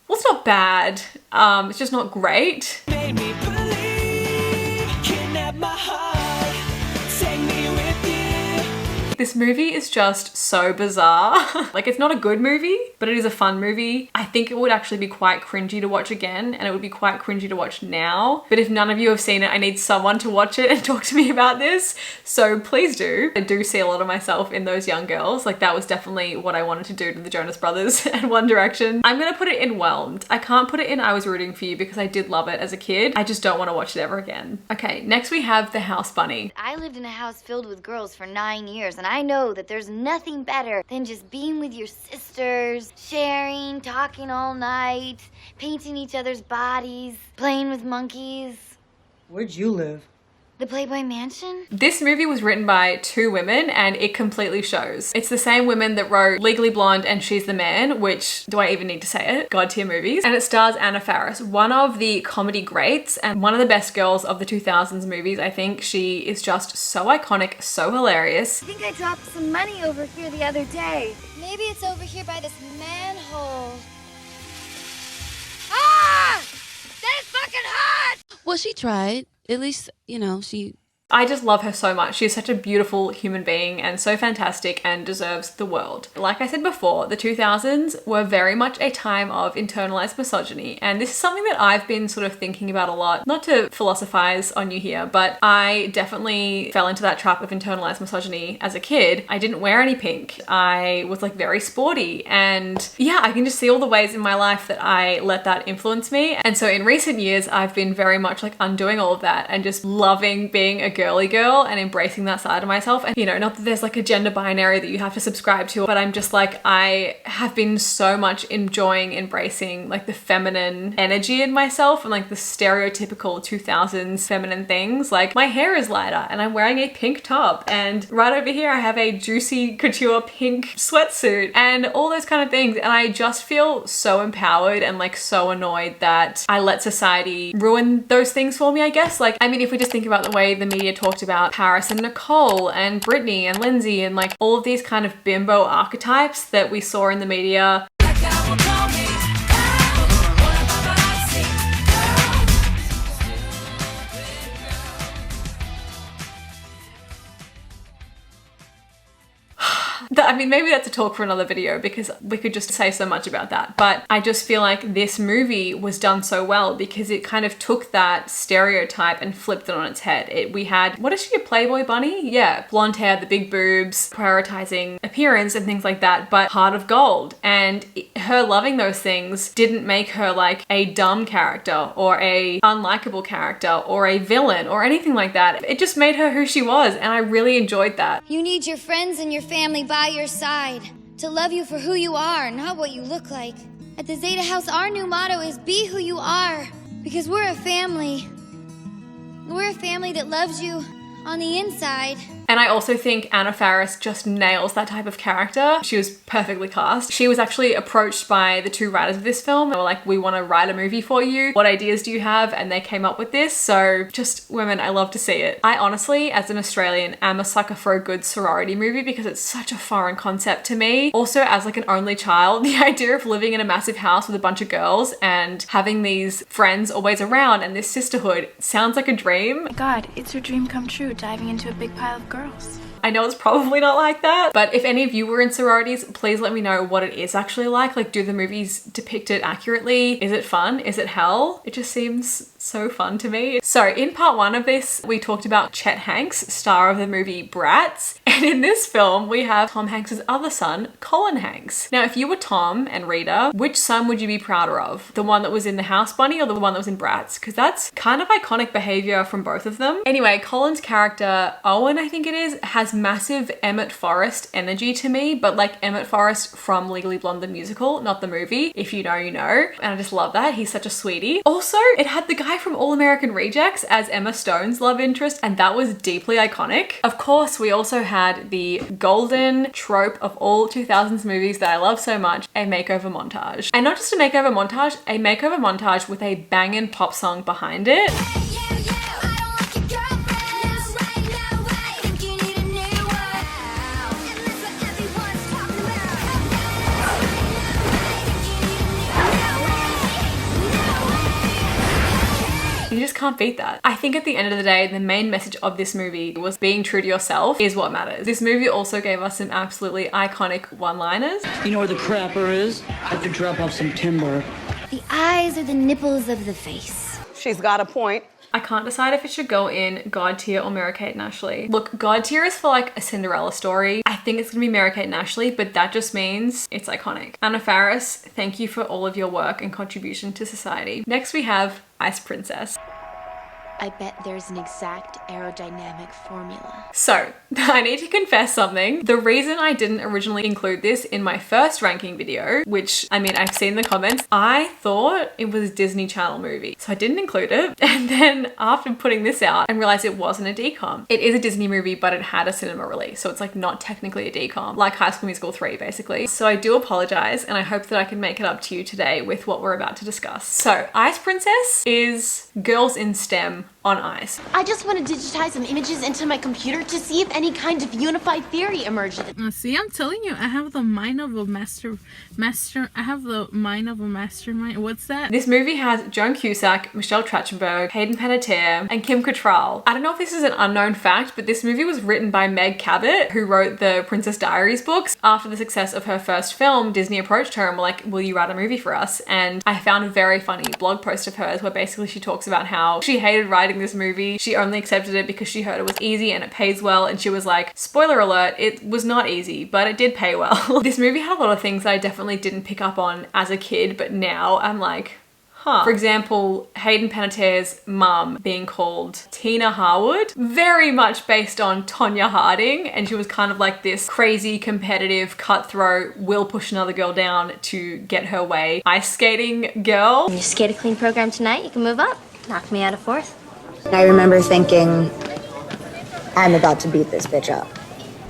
well, it's not bad. It's just not great. Made me believe, kidnap my heart, take me with you. This movie is just so bizarre. Like, it's not a good movie, but it is a fun movie. I think it would actually be quite cringy to watch again, and it would be quite cringy to watch now. But if none of you have seen it, I need someone to watch it and talk to me about this. So please do. I do see a lot of myself in those young girls. Like, that was definitely what I wanted to do to the Jonas Brothers and One Direction. I'm gonna put it in whelmed. I can't put it in I was rooting for you because I did love it as a kid. I just don't want to watch it ever again. Okay, next we have The House Bunny. I lived in a house filled with girls for 9 years, and I know that there's nothing better than just being with your sisters, sharing, talking all night, painting each other's bodies, playing with monkeys. Where'd you live? The Playboy Mansion? This movie was written by two women and it completely shows. It's the same women that wrote Legally Blonde and She's the Man, which, do I even need to say it? God tier movies. And it stars Anna Faris, one of the comedy greats and one of the best girls of the 2000s movies. I think she is just so iconic, so hilarious. I think I dropped some money over here the other day. Maybe it's over here by this manhole. Ah! That is fucking hot! Well, she tried. At least, you know, I just love her so much. She's such a beautiful human being and so fantastic and deserves the world. Like I said before, the 2000s were very much a time of internalized misogyny, and this is something that I've been sort of thinking about a lot. Not to philosophize on you here, but I definitely fell into that trap of internalized misogyny as a kid. I didn't wear any pink. I was like very sporty, and yeah, I can just see all the ways in my life that I let that influence me. And so in recent years, I've been very much like undoing all of that and just loving being a girly girl and embracing that side of myself. And you know, not that there's like a gender binary that you have to subscribe to, but I'm just like, I have been so much enjoying embracing like the feminine energy in myself and like the stereotypical 2000s feminine things. Like my hair is lighter and I'm wearing a pink top, and right over here I have a juicy couture pink sweatsuit and all those kind of things. And I just feel so empowered and like so annoyed that I let society ruin those things for me, I guess. Like, I mean, if we just think about the way the media talked about Paris and Nicole and Brittany and Lindsay and like all of these kind of bimbo archetypes that we saw in the media. I mean, maybe that's a talk for another video because we could just say so much about that. But I just feel like this movie was done so well because it kind of took that stereotype and flipped it on its head. We had, what is she, a Playboy bunny? Yeah, blonde hair, the big boobs, prioritizing appearance and things like that, but heart of gold. And her loving those things didn't make her like a dumb character or a unlikable character or a villain or anything like that. It just made her who she was, and I really enjoyed that. You need your friends and your family by your side to love you for who you are, not what you look like. At the Zeta House, our new motto is be who you are, because we're a family. We're a family that loves you on the inside. And I also think Anna Faris just nails that type of character. She was perfectly cast. She was actually approached by the two writers of this film. They were like, we want to write a movie for you. What ideas do you have? And they came up with this. So just women, I love to see it. I honestly, as an Australian, am a sucker for a good sorority movie because it's such a foreign concept to me. Also, as like an only child, the idea of living in a massive house with a bunch of girls and having these friends always around and this sisterhood sounds like a dream. Oh my God, it's your dream come true, diving into a big pile of girls. I know it's probably not like that, but if any of you were in sororities, please let me know what it is actually like. Like, do the movies depict it accurately? Is it fun? Is it hell? It just seems so fun to me. So in part one of this, we talked about Chet Hanks, star of the movie Bratz. And in this film, we have Tom Hanks's other son, Colin Hanks. Now, if you were Tom and Rita, which son would you be prouder of? The one that was in The House Bunny or the one that was in Bratz? Because that's kind of iconic behavior from both of them. Anyway, Colin's character, Owen, I think it is, has massive Emmett Forrest energy to me, but like Emmett Forrest from Legally Blonde the musical, not the movie. If you know, you know. And I just love that. He's such a sweetie. Also, it had the guy from All American Rejects as Emma Stone's love interest, and that was deeply iconic. Of course, we also had the golden trope of all 2000s movies that I love so much, a makeover montage. And not just a makeover montage with a banging pop song behind it. You just can't beat that. I think at the end of the day, the main message of this movie was being true to yourself is what matters. This movie also gave us some absolutely iconic one-liners. You know where the crapper is? I have to drop off some timber. The eyes are the nipples of the face. She's got a point. I can't decide if it should go in God tier or Mary-Kate and Ashley. Look, God tier is for like a Cinderella story. I think it's gonna be Mary-Kate and Ashley, but that just means it's iconic. Anna Faris, thank you for all of your work and contribution to society. Next we have Ice Princess. I bet there's an exact aerodynamic formula. So, I need to confess something. The reason I didn't originally include this in my first ranking video, which, I mean, I've seen the comments, I thought it was a Disney Channel movie. So I didn't include it. And then after putting this out, I realized it wasn't a DCOM. It is a Disney movie, but it had a cinema release. So it's like not technically a DCOM, like High School Musical 3, basically. So I do apologize, and I hope that I can make it up to you today with what we're about to discuss. So, Ice Princess is girls in STEM on ice. I just want to digitize some images into my computer to see if any kind of unified theory emerges. See, I'm telling you, I have the mind of a mastermind. What's that? This movie has Joan Cusack, Michelle Trachtenberg, Hayden Panettiere, and Kim Cattrall. I don't know if this is an unknown fact, but this movie was written by Meg Cabot, who wrote the Princess Diaries books. After the success of her first film, Disney approached her and were like, will you write a movie for us? And I found a very funny blog post of hers where basically she talks about how she hated writing this movie. She only accepted it because she heard it was easy and it pays well, and she was like, spoiler alert, it was not easy, but it did pay well. This movie had a lot of things that I definitely didn't pick up on as a kid, but now I'm like, huh. For example, Hayden Panettiere's mum being called Tina Harwood, very much based on Tonya Harding, and she was kind of like this crazy, competitive, cutthroat, will push another girl down to get her way ice skating girl. You skate a clean program tonight, you can move up. Knock me out of 4th. I remember thinking, I'm about to beat this bitch up.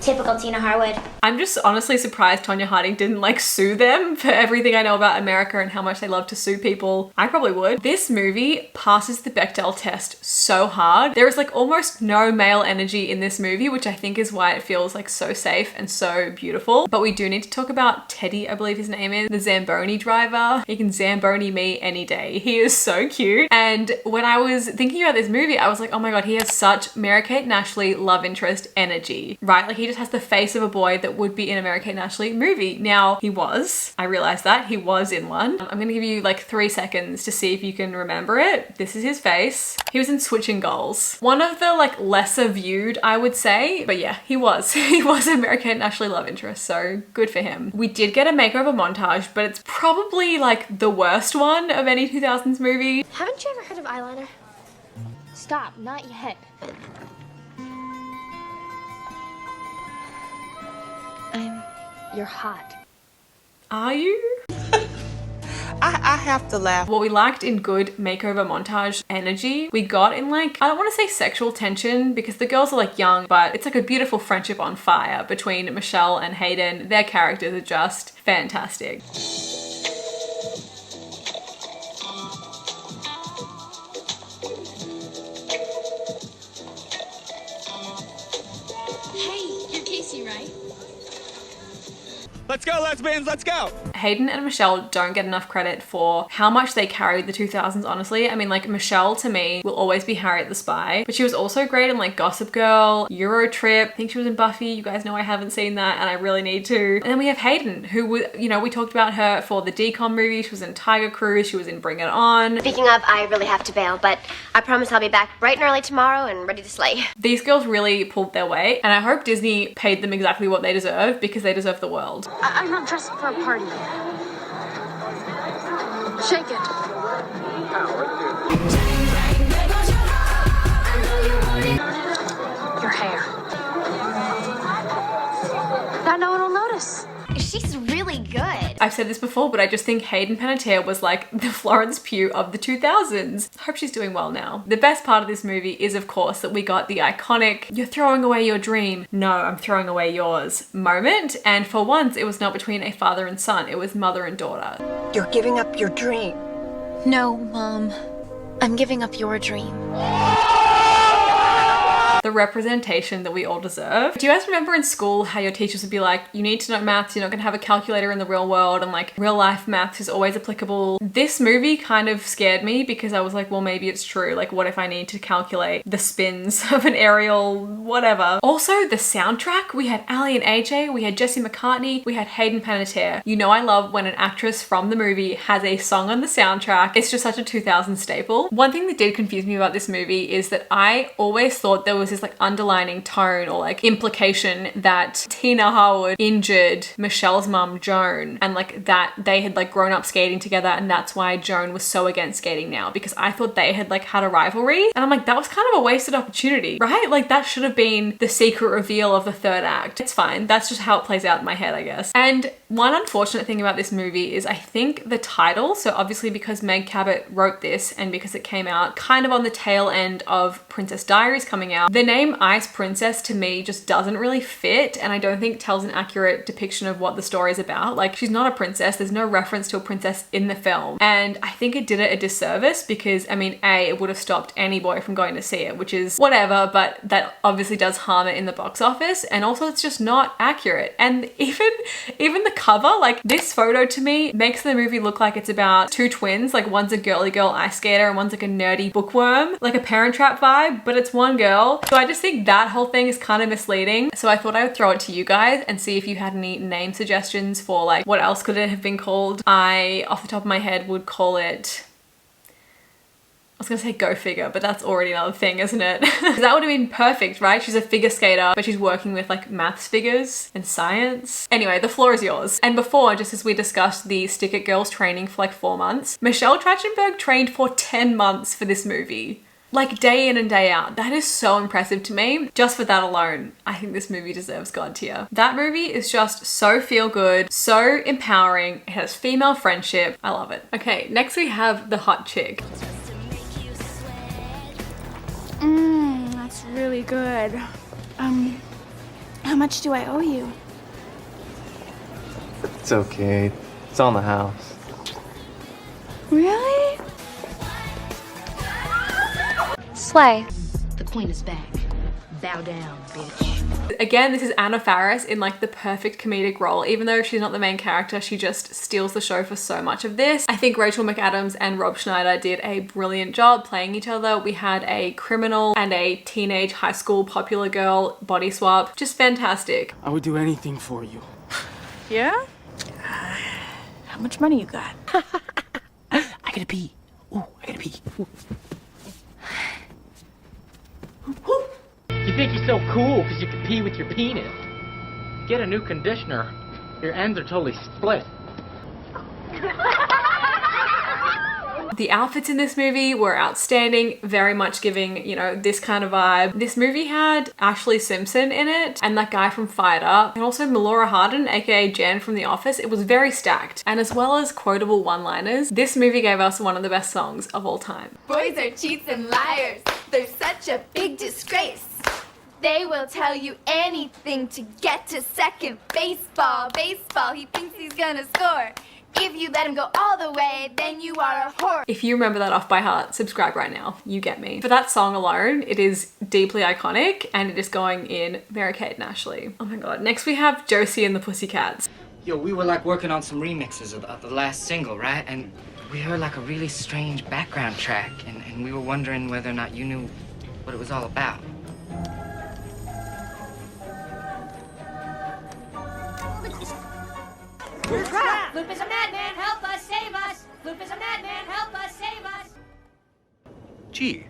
Typical Tina Harwood. I'm just honestly surprised Tonya Harding didn't like sue them for everything I know about America and how much they love to sue people. I probably would. This movie passes the Bechdel test so hard. There is like almost no male energy in this movie, which I think is why it feels like so safe and so beautiful. But we do need to talk about Teddy, I believe his name is, the Zamboni driver. He can Zamboni me any day. He is so cute. And when I was thinking about this movie, I was like, oh my God, he has such Mary-Kate and Ashley love interest energy, right? Like he just has the face of a boy that would be in a Mary-Kate and Ashley movie. Now, he was. I realized that. He was in one. I'm gonna give you like 3 seconds to see if you can remember it. This is his face. He was in Switching Goals. One of the like lesser viewed, I would say. But yeah, he was. He was a Mary-Kate and Ashley love interest, so good for him. We did get a makeover montage, but it's probably like the worst one of any 2000s movie. Haven't you ever heard of eyeliner? Stop, not yet. You're hot. Are you? I have to laugh. What we liked in good makeover montage energy, we got in like, I don't want to say sexual tension because the girls are like young, but it's like a beautiful friendship on fire between Michelle and Hayden. Their characters are just fantastic. Hey, you're Casey, right? Let's go, lesbians, let's go! Hayden and Michelle don't get enough credit for how much they carried the 2000s, honestly. I mean, like, Michelle, to me, will always be Harriet the Spy, but she was also great in, like, Gossip Girl, Euro Trip. I think she was in Buffy. You guys know I haven't seen that, and I really need to. And then we have Hayden, who, you know, we talked about her for the Decom movie. She was in Tiger Cruise. She was in Bring It On. Speaking of, I really have to bail, but I promise I'll be back bright and early tomorrow and ready to slay. These girls really pulled their weight, and I hope Disney paid them exactly what they deserve because they deserve the world. I'm not dressed for a party. Shake it. Your hair. Now no one will notice. She's really good. I've said this before, but I just think Hayden Panettiere was like the Florence Pugh of the 2000s. I hope she's doing well now. The best part of this movie is, of course, that we got the iconic, you're throwing away your dream. No, I'm throwing away yours moment. And for once, it was not between a father and son. It was mother and daughter. You're giving up your dream. No, Mom. I'm giving up your dream. The representation that we all deserve. Do you guys remember in school how your teachers would be like, you need to know maths, you're not gonna have a calculator in the real world, and like real life maths is always applicable? This movie kind of scared me because I was like, well, maybe it's true. Like, what if I need to calculate the spins of an aerial, whatever. Also, the soundtrack, we had Ali and AJ, we had Jesse McCartney, we had Hayden Panettiere. You know I love when an actress from the movie has a song on the soundtrack. It's just such a 2000 staple. One thing that did confuse me about this movie is that I always thought there was this like underlining tone or like implication that Tina Harwood injured Michelle's mum Joan, and like that they had like grown up skating together, and that's why Joan was so against skating now, because I thought they had like had a rivalry, and I'm like, that was kind of a wasted opportunity, right? Like that should have been the secret reveal of the third act. It's fine, that's just how it plays out in my head, I guess. And one unfortunate thing about this movie is I think the title, so obviously because Meg Cabot wrote this and because it came out kind of on the tail end of Princess Diaries coming out, the name Ice Princess to me just doesn't really fit, and I don't think tells an accurate depiction of what the story is about. Like, she's not a princess, there's no reference to a princess in the film, and I think it did it a disservice because, I mean, A, it would have stopped any boy from going to see it, which is whatever, but that obviously does harm it in the box office, and also it's just not accurate. And even the cover, like this photo to me makes the movie look like it's about two twins, like one's a girly girl ice skater and one's like a nerdy bookworm, like a Parent Trap vibe, but it's one girl. So I just think that whole thing is kind of misleading. So I thought I would throw it to you guys and see if you had any name suggestions for like what else could it have been called. I, off the top of my head, would call it was gonna say go figure, but that's already another thing, isn't it? That would have been perfect, right? She's a figure skater, but she's working with like maths figures and science. Anyway, the floor is yours. And before, just as we discussed the Stick It Girls training for like 4 months, Michelle Trachtenberg trained for 10 months for this movie. Like day in and day out. That is so impressive to me. Just for that alone, I think this movie deserves God tier. That movie is just so feel good, so empowering. It has female friendship. I love it. Okay, next we have the hot chick. That's really good. How much do I owe you? It's okay. It's on the house. Really? Slay. The queen is back. Bow down, bitch. Again, this is Anna Faris in like the perfect comedic role. Even though she's not the main character, she just steals the show for so much of this. I think Rachel McAdams and Rob Schneider did a brilliant job playing each other. We had a criminal and a teenage high school popular girl body swap. Just fantastic. I would do anything for you. Yeah? How much money you got? I gotta pee. Ooh, I gotta pee. Ooh. You think you're so cool because you can pee with your penis? Get a new conditioner. Your ends are totally split. The outfits in this movie were outstanding, very much giving, you know, this kind of vibe. This movie had Ashley Simpson in it and that guy from Fired Up and also Melora Hardin, aka Jen from The Office. It was very stacked. And as well as quotable one-liners, this movie gave us one of the best songs of all time. Boys are cheats and liars. They're such a big disgrace. They will tell you anything to get to second. Baseball, he thinks he's gonna score. If you let him go all the way, then you are a whore. If you remember that off by heart, subscribe right now. You get me. For that song alone, it is deeply iconic and it is going in Mary-Kate and Ashley. Oh my god. Next we have Josie and the Pussycats. Yo, we were like working on some remixes of the last single, right? And we heard like a really strange background track and we were wondering whether or not you knew what it was all about. We're trapped! Loop is a madman, help us, save us! Loop is a madman, help us, save us! Gee,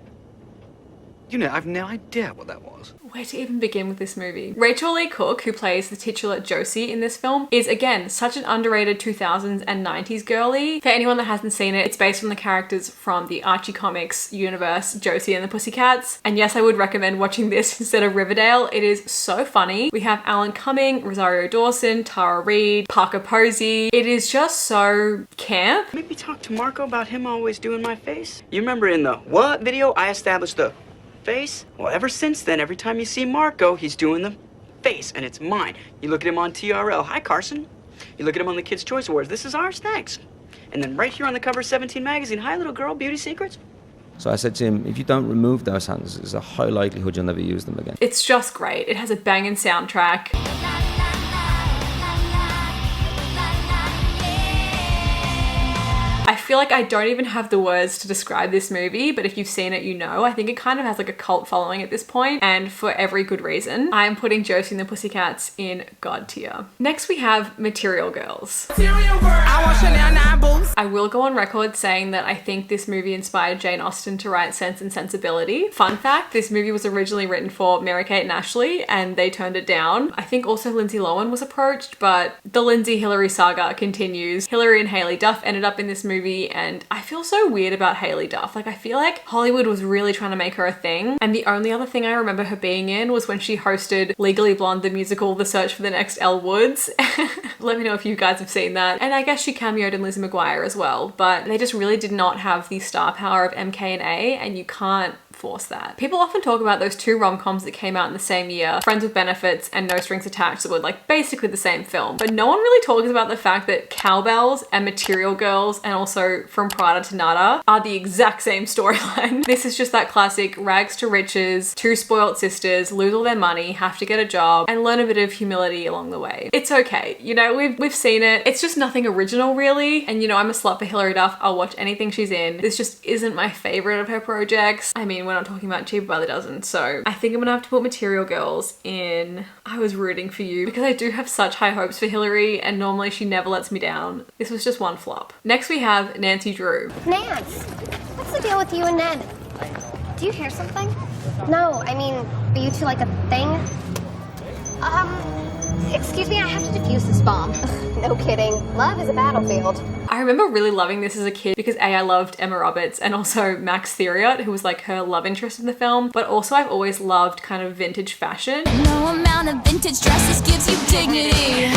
you know, I've no idea what that was. Where to even begin with this movie? Rachel Lee Cook, who plays the titular Josie in this film, is again such an underrated 2000s and 90s girly. For anyone that hasn't seen it, it's based on the characters from the Archie Comics universe, Josie and the Pussycats. And yes, I would recommend watching this instead of Riverdale. It is so funny. We have Alan Cumming, Rosario Dawson, Tara Reid, Parker Posey. It is just so camp. Maybe talk to Marco about him always doing my face. You remember in the what video I established the face? Well, ever since then, every time you see Marco, he's doing the face, and it's mine. You look at him on TRL, hi Carson. You look at him on the Kids' Choice Awards, this is ours, thanks. And then right here on the cover of 17 magazine, hi little girl, beauty secrets. So I said to him, if you don't remove those hands, there's a high likelihood you'll never use them again. It's just great. It has a banging soundtrack. I feel like I don't even have the words to describe this movie, but if you've seen it, you know. I think it kind of has like a cult following at this point, and for every good reason. I'm putting Josie and the Pussycats in God tier. Next we have Material Girls. I will go on record saying that I think this movie inspired Jane Austen to write Sense and Sensibility. Fun fact, this movie was originally written for Mary-Kate and Ashley, and they turned it down. I think also Lindsay Lohan was approached, but the Lindsay-Hilary saga continues. Hilary and Haley Duff ended up in this movie, and I feel so weird about Haley Duff. Like, I feel like Hollywood was really trying to make her a thing, and the only other thing I remember her being in was when she hosted Legally Blonde the musical The Search for the Next Elle Woods. Let me know if you guys have seen that. And I guess she cameoed in Lizzie McGuire as well, but they just really did not have the star power of MK and A, and you can't force that. People often talk about those two rom-coms that came out in the same year, Friends with Benefits and No Strings Attached, that were like basically the same film. But no one really talks about the fact that Cowbells and Material Girls and also From Prada to Nada are the exact same storyline. This is just that classic rags to riches, two spoiled sisters lose all their money, have to get a job, and learn a bit of humility along the way. It's okay, you know, we've seen it. It's just nothing original really, and you know, I'm a slut for Hilary Duff. I'll watch anything she's in. This just isn't my favorite of her projects. I mean, we're not talking about Cheaper by the Dozen. So I think I'm gonna have to put Material Girls in I Was Rooting for You, because I do have such high hopes for Hilary and normally she never lets me down. This was just one flop. Next we have Nancy Drew. Nance, what's the deal with you and Ned? Do you hear something? No, I mean, are you two like a thing? Excuse me, I have to defuse this bomb. No kidding. Love is a battlefield. I remember really loving this as a kid because A, I loved Emma Roberts and also Max Theriot, who was like her love interest in the film, but also I've always loved kind of vintage fashion. No amount of vintage dresses gives you dignity.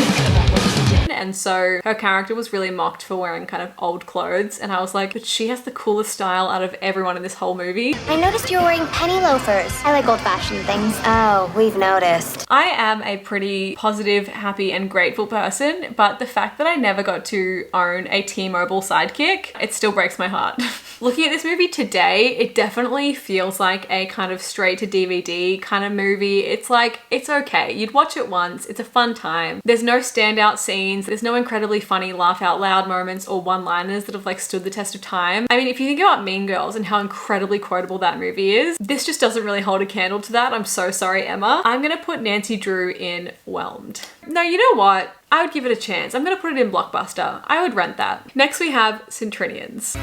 And so her character was really mocked for wearing kind of old clothes, and I was like, but she has the coolest style out of everyone in this whole movie. I noticed you're wearing penny loafers. I like old-fashioned things. Oh, we've noticed. I am a pretty positive, happy, and grateful person, but the fact that I never got to own a T-Mobile sidekick, it still breaks my heart. Looking at this movie today, it definitely feels like a kind of straight to DVD kind of movie. It's like, it's okay. You'd watch it once. It's a fun time. There's no standout scenes. There's no incredibly funny laugh out loud moments or one-liners that have like stood the test of time. I mean, if you think about Mean Girls and how incredibly quotable that movie is, this just doesn't really hold a candle to that. I'm so sorry, Emma. I'm gonna put Nancy Drew in Whelmed. No, you know what? I would give it a chance. I'm gonna put it in Blockbuster. I would rent that. Next we have Trinians.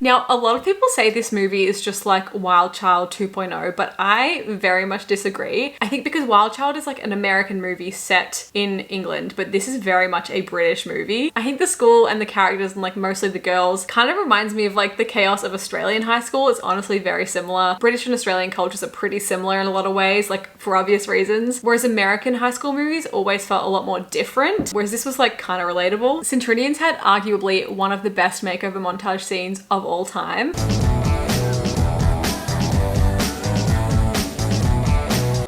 Now, a lot of people say this movie is just like Wild Child 2.0, but I very much disagree. I think because Wild Child is like an American movie set in England, but this is very much a British movie. I think the school and the characters and like mostly the girls kind of reminds me of like the chaos of Australian high school. It's honestly very similar. British and Australian cultures are pretty similar in a lot of ways, like for obvious reasons. Whereas American high school movies always felt a lot more different, whereas this was like kind of relatable. Trinians had arguably one of the best makeover montage scenes of all time.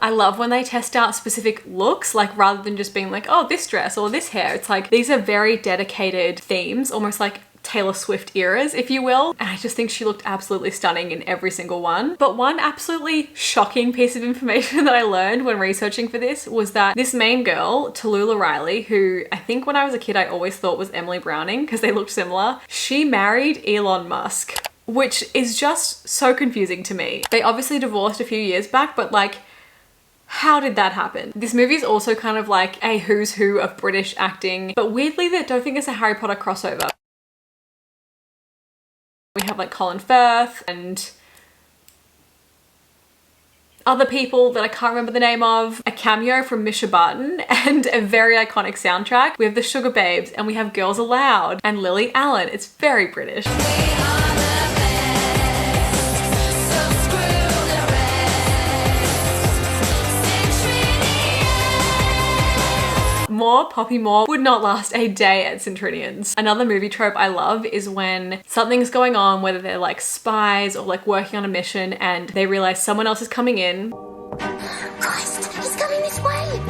I love when they test out specific looks, like rather than just being like, oh, this dress or this hair. It's like, these are very dedicated themes, almost like Taylor Swift eras, if you will. And I just think she looked absolutely stunning in every single one. But one absolutely shocking piece of information that I learned when researching for this was that this main girl, Tallulah Riley, who I think when I was a kid I always thought was Emily Browning because they looked similar, she married Elon Musk, which is just so confusing to me. They obviously divorced a few years back, but like, how did that happen? This movie is also kind of like a who's who of British acting, but weirdly I don't think it's a Harry Potter crossover. We have like Colin Firth and other people that I can't remember the name of, a cameo from Misha Barton, and a very iconic soundtrack. We have the Sugar Babes and we have Girls Aloud and Lily Allen. It's very British. More Poppy Moore would not last a day at Trinians. Another movie trope I love is when something's going on, whether they're like spies or like working on a mission, and they realize someone else is coming in. Christ, he's coming this way.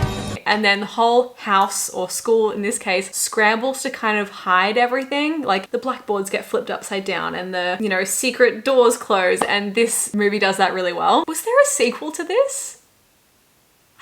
And then the whole house or school in this case scrambles to kind of hide everything. Like the blackboards get flipped upside down and the, you know, secret doors close, and this movie does that really well. Was there a sequel to this?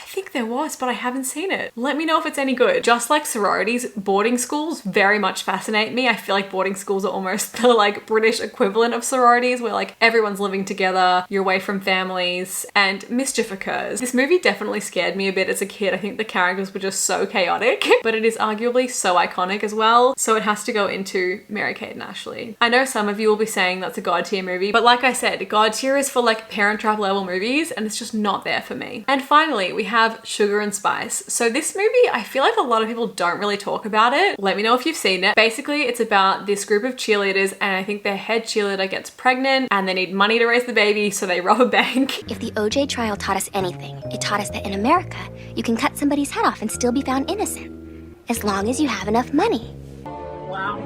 I think there was, but I haven't seen it. Let me know if it's any good. Just like sororities, boarding schools very much fascinate me. I feel like boarding schools are almost the like British equivalent of sororities, where like everyone's living together, you're away from families, and mischief occurs. This movie definitely scared me a bit as a kid. I think the characters were just so chaotic, but it is arguably so iconic as well. So it has to go into Mary-Kate and Ashley. I know some of you will be saying that's a God tier movie, but like I said, God tier is for like Parent Trap level movies, and it's just not there for me. And finally, we have Sugar and Spice. So this movie, I feel like a lot of people don't really talk about it. Let me know if you've seen it. Basically, it's about this group of cheerleaders, and I think their head cheerleader gets pregnant and they need money to raise the baby, so they rob a bank. If the OJ trial taught us anything, it taught us that in America, you can cut somebody's head off and still be found innocent, as long as you have enough money. Wow.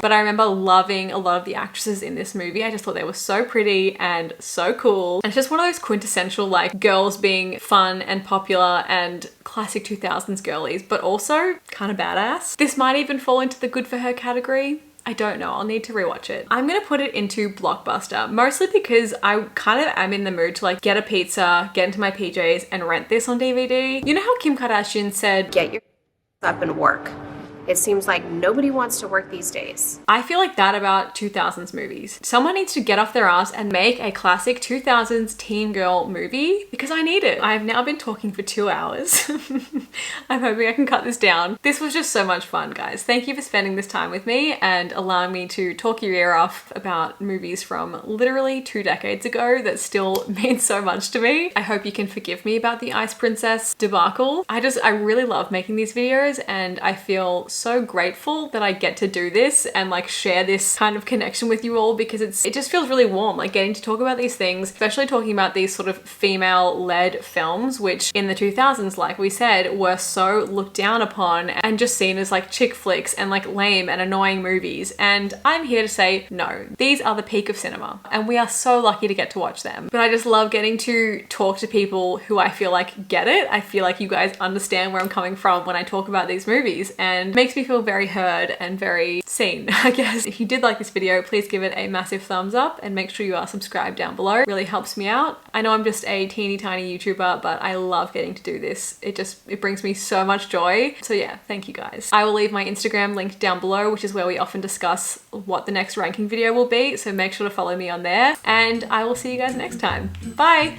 But I remember loving a lot of the actresses in this movie. I just thought they were so pretty and so cool. And it's just one of those quintessential like girls being fun and popular and classic 2000s girlies, but also kind of badass. This might even fall into the good for her category. I don't know. I'll need to rewatch it. I'm gonna put it into Blockbuster, mostly because I kind of am in the mood to like get a pizza, get into my PJs and rent this on DVD. You know how Kim Kardashian said, "Get your up and work." It seems like nobody wants to work these days. I feel like that about 2000s movies. Someone needs to get off their ass and make a classic 2000s teen girl movie because I need it. I've now been talking for 2 hours. I'm hoping I can cut this down. This was just so much fun, guys. Thank you for spending this time with me and allowing me to talk your ear off about movies from literally 2 decades ago that still mean so much to me. I hope you can forgive me about the Ice Princess debacle. I really love making these videos and I feel so grateful that I get to do this and like share this kind of connection with you all because it just feels really warm, like getting to talk about these things, especially talking about these sort of female-led films, which in the 2000s, like we said, were so looked down upon and just seen as like chick flicks and like lame and annoying movies. And I'm here to say, no, these are the peak of cinema and we are so lucky to get to watch them. But I just love getting to talk to people who I feel like get it. I feel like you guys understand where I'm coming from when I talk about these movies and makes me feel very heard and very seen, I guess. If you did like this video, please give it a massive thumbs up and make sure you are subscribed down below. It really helps me out. I know I'm just a teeny tiny YouTuber, but I love getting to do this. It brings me so much joy. So yeah, thank you guys. I will leave my Instagram linked down below, which is where we often discuss what the next ranking video will be. So make sure to follow me on there and I will see you guys next time. Bye.